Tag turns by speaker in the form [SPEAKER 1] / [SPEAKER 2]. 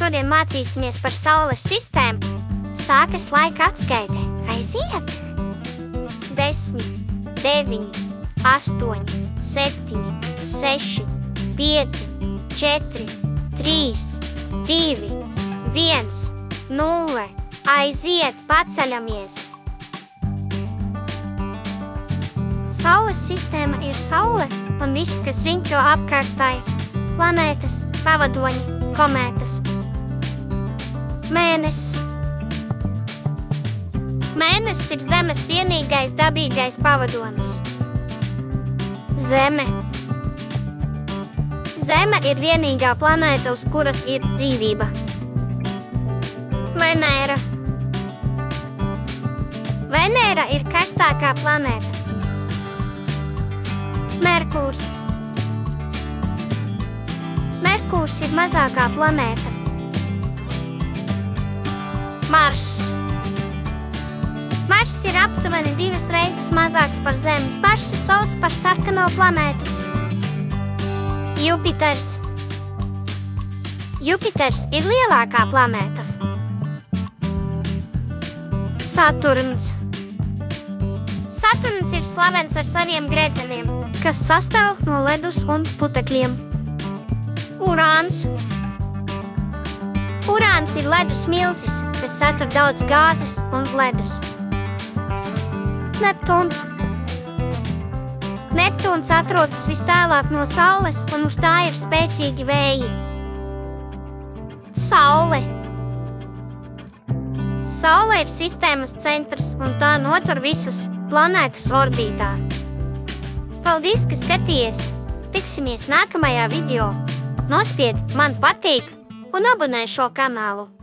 [SPEAKER 1] šodien mācīsimies par Saules sistēmu. Sākas laika atskaite. Aiziet! 10, 9, 8, 7, 6, 5, 4, 3, 2, 1, 0. Aiziet, paceļamies! Saules sistēma ir Saule un viss, kas riņķo apkārt tai. Planētas, pavadoņi, komētas. Mēnesis. Mēnesis ir Zemes vienīgais dabīgais pavadonis. Zeme. Zeme ir vienīgā planēta, uz kuras ir dzīvība. Venēra. Venēra ir karstākā planēta. Merkūrs. Merkūrs ir mazākā planēta. Marss. Marss ir aptuveni 2 reizes mazāks par Zemi. Marsu sauc par sarkano planētu. Jupiters. Jupiters ir lielākā planēta. Saturns. Saturns ir slavens ar saviem grēdzeniem, kas sastāv no ledus un putekļiem. Urāns. Urāns ir ledus milzis, kas satur daudz gāzes un ledus. Neptūns. Neptūns atrodas vistālāk no Saules, un uz tā ir spēcīgi vēji. Saule. Saule ir sistēmas centrs, un tā notver visas planētas orbītā. Paldies, ka skatījies! Tiksimies nākamajā video! Nospied man patīk un abonē šo kanālu!